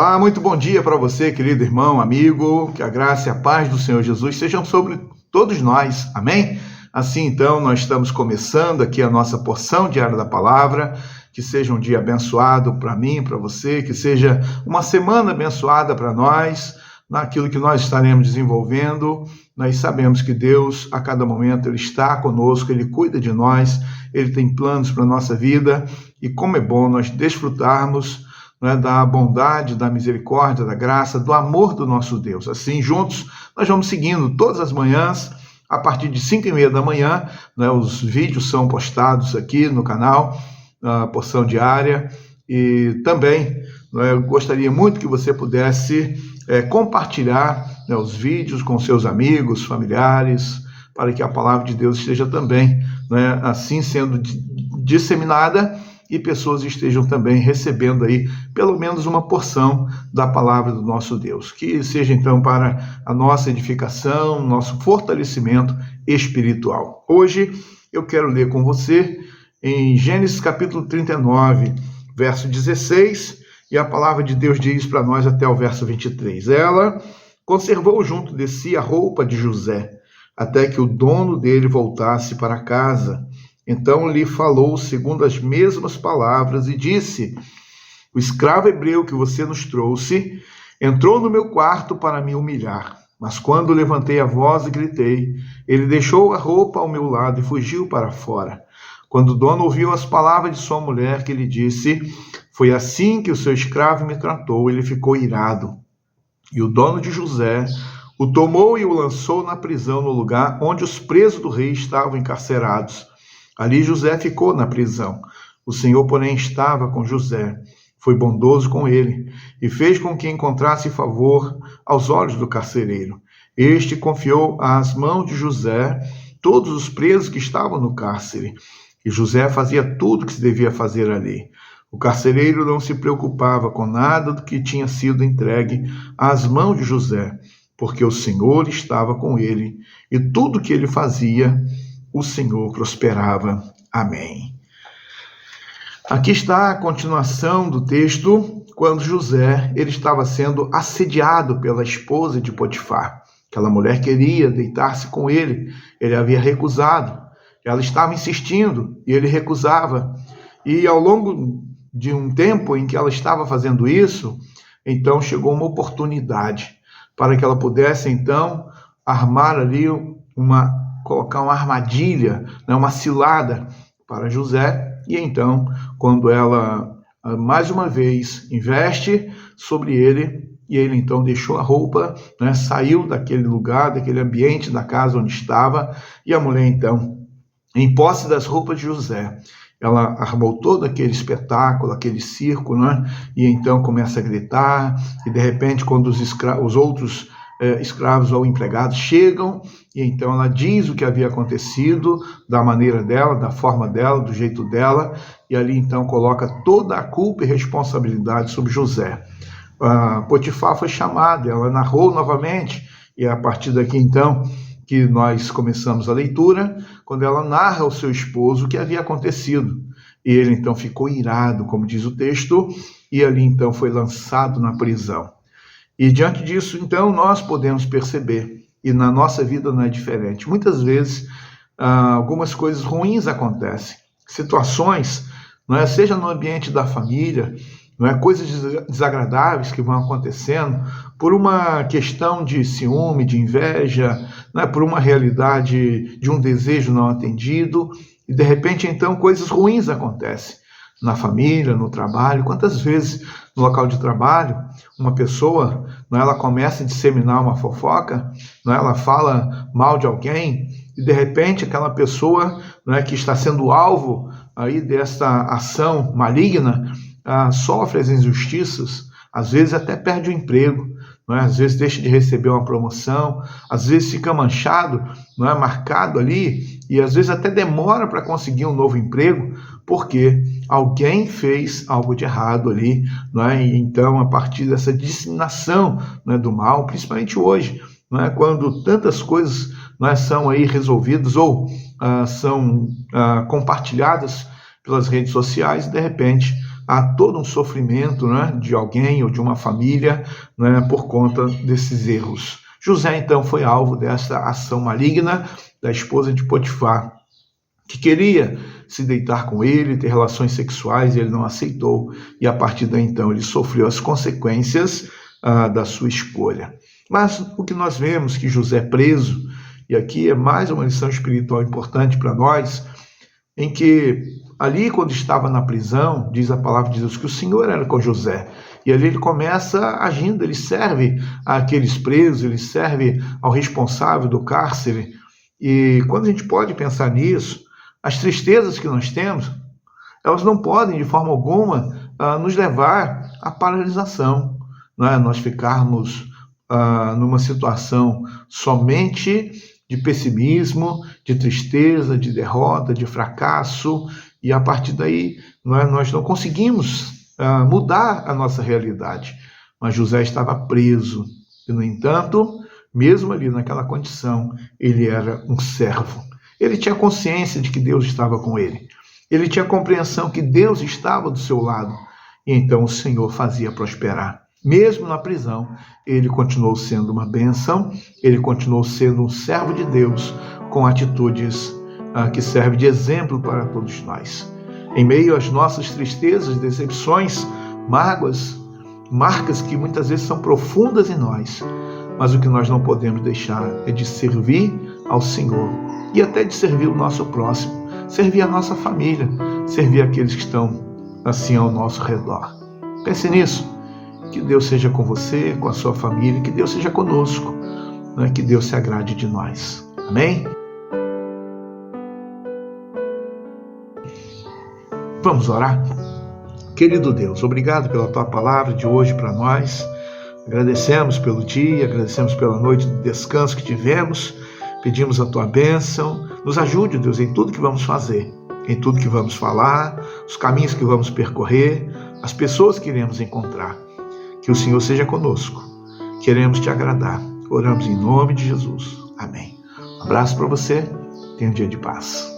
Olá, muito bom dia para você, querido irmão, amigo, que a graça e a paz do Senhor Jesus sejam sobre todos nós, amém? Assim, então, nós estamos começando aqui a nossa porção diária da palavra, que seja um dia abençoado para mim, para você, que seja uma semana abençoada para nós, naquilo que nós estaremos desenvolvendo. Nós sabemos que Deus, a cada momento, Ele está conosco, Ele cuida de nós, Ele tem planos para a nossa vida, e como é bom nós desfrutarmos da bondade, da misericórdia, da graça, do amor do nosso Deus. Assim, juntos, nós vamos seguindo todas as manhãs, a partir de 5h30 da manhã, os vídeos são postados aqui no canal, a porção diária, e também eu gostaria muito que você pudesse compartilhar os vídeos com seus amigos, familiares, para que a palavra de Deus esteja também assim sendo disseminada, e pessoas estejam também recebendo aí pelo menos uma porção da palavra do nosso Deus. Que seja então para a nossa edificação, nosso fortalecimento espiritual. Hoje eu quero ler com você em Gênesis capítulo 39, verso 16, e a palavra de Deus diz para nós até o verso 23. Ela conservou junto de si a roupa de José, até que o dono dele voltasse para casa. Então lhe falou segundo as mesmas palavras e disse: o escravo hebreu que você nos trouxe entrou no meu quarto para me humilhar. Mas quando levantei a voz e gritei, ele deixou a roupa ao meu lado e fugiu para fora. Quando o dono ouviu as palavras de sua mulher, que lhe disse: foi assim que o seu escravo me tratou, ele ficou irado. E o dono de José o tomou e o lançou na prisão, no lugar onde os presos do rei estavam encarcerados. Ali José ficou na prisão. O Senhor, porém, estava com José, foi bondoso com ele, e fez com que encontrasse favor aos olhos do carcereiro. Este confiou às mãos de José todos os presos que estavam no cárcere, e José fazia tudo o que se devia fazer ali. O carcereiro não se preocupava com nada do que tinha sido entregue às mãos de José, porque o Senhor estava com ele, e tudo o que ele fazia, o Senhor prosperava. Amém. Aqui está a continuação do texto, quando José ele estava sendo assediado pela esposa de Potifar. Aquela mulher queria deitar-se com ele, ele havia recusado. Ela estava insistindo e ele recusava. E ao longo de um tempo em que ela estava fazendo isso, então chegou uma oportunidade para que ela pudesse então armar ali colocar uma armadilha, uma cilada para José, e então, quando ela, mais uma vez, investe sobre ele, e ele então deixou a roupa, saiu daquele lugar, daquele ambiente da casa onde estava, e a mulher então, em posse das roupas de José, ela armou todo aquele espetáculo, aquele circo, e então começa a gritar, e de repente, quando os outros escravos ou empregados chegam, e então ela diz o que havia acontecido, da maneira dela, da forma dela, do jeito dela, e ali então coloca toda a culpa e responsabilidade sobre José. Potifar foi chamada, ela narrou novamente, e é a partir daqui então que nós começamos a leitura, quando ela narra ao seu esposo o que havia acontecido, e ele então ficou irado, como diz o texto, e ali então foi lançado na prisão. E diante disso, então, nós podemos perceber, e na nossa vida não é diferente. Muitas vezes, algumas coisas ruins acontecem, situações, seja no ambiente da família, coisas desagradáveis que vão acontecendo por uma questão de ciúme, de inveja, por uma realidade de um desejo não atendido, e de repente, então, coisas ruins acontecem. Na família, no trabalho. Quantas vezes no local de trabalho uma pessoa, ela começa a disseminar uma fofoca, ela fala mal de alguém, e de repente aquela pessoa que está sendo alvo aí dessa ação maligna sofre as injustiças, às vezes até perde o emprego, às vezes deixa de receber uma promoção, às vezes fica manchado, marcado ali, e às vezes até demora para conseguir um novo emprego, porque alguém fez algo de errado ali, e então a partir dessa disseminação do mal, principalmente hoje, quando tantas coisas são aí resolvidas ou são compartilhadas pelas redes sociais, de repente há todo um sofrimento, né, de alguém ou de uma família, né, por conta desses erros. José, então, foi alvo dessa ação maligna da esposa de Potifar, que queria se deitar com ele, ter relações sexuais, e ele não aceitou, e a partir daí, então, ele sofreu as consequências da sua escolha. Mas o que nós vemos que José é preso, e aqui é mais uma lição espiritual importante para nós, em que ali, quando estava na prisão, diz a palavra de Deus que o Senhor era com José. E ali ele começa agindo, ele serve àqueles presos, ele serve ao responsável do cárcere. E quando a gente pode pensar nisso, as tristezas que nós temos, elas não podem, de forma alguma, nos levar à paralisação, não é? Nós ficarmos numa situação somente de pessimismo, de tristeza, de derrota, de fracasso, e a partir daí nós não conseguimos mudar a nossa realidade. Mas José estava preso, e no entanto, mesmo ali naquela condição, ele era um servo. Ele tinha consciência de que Deus estava com ele. Ele tinha compreensão que Deus estava do seu lado, e então o Senhor fazia prosperar. Mesmo na prisão, ele continuou sendo uma bênção, ele continuou sendo um servo de Deus, com atitudes que servem de exemplo para todos nós. Em meio às nossas tristezas, decepções, mágoas, marcas que muitas vezes são profundas em nós, mas o que nós não podemos deixar é de servir ao Senhor e até de servir o nosso próximo, servir a nossa família, servir aqueles que estão assim ao nosso redor. Pense nisso. Que Deus seja com você, com a sua família, que Deus seja conosco, né? Que Deus se agrade de nós. Amém? Vamos orar? Querido Deus, obrigado pela Tua palavra de hoje para nós. Agradecemos pelo dia, agradecemos pela noite de descanso que tivemos. Pedimos a Tua bênção. Nos ajude, Deus, em tudo que vamos fazer, em tudo que vamos falar, os caminhos que vamos percorrer, as pessoas que iremos encontrar. Que o Senhor seja conosco. Queremos te agradar. Oramos em nome de Jesus. Amém. Um abraço para você. Tenha um dia de paz.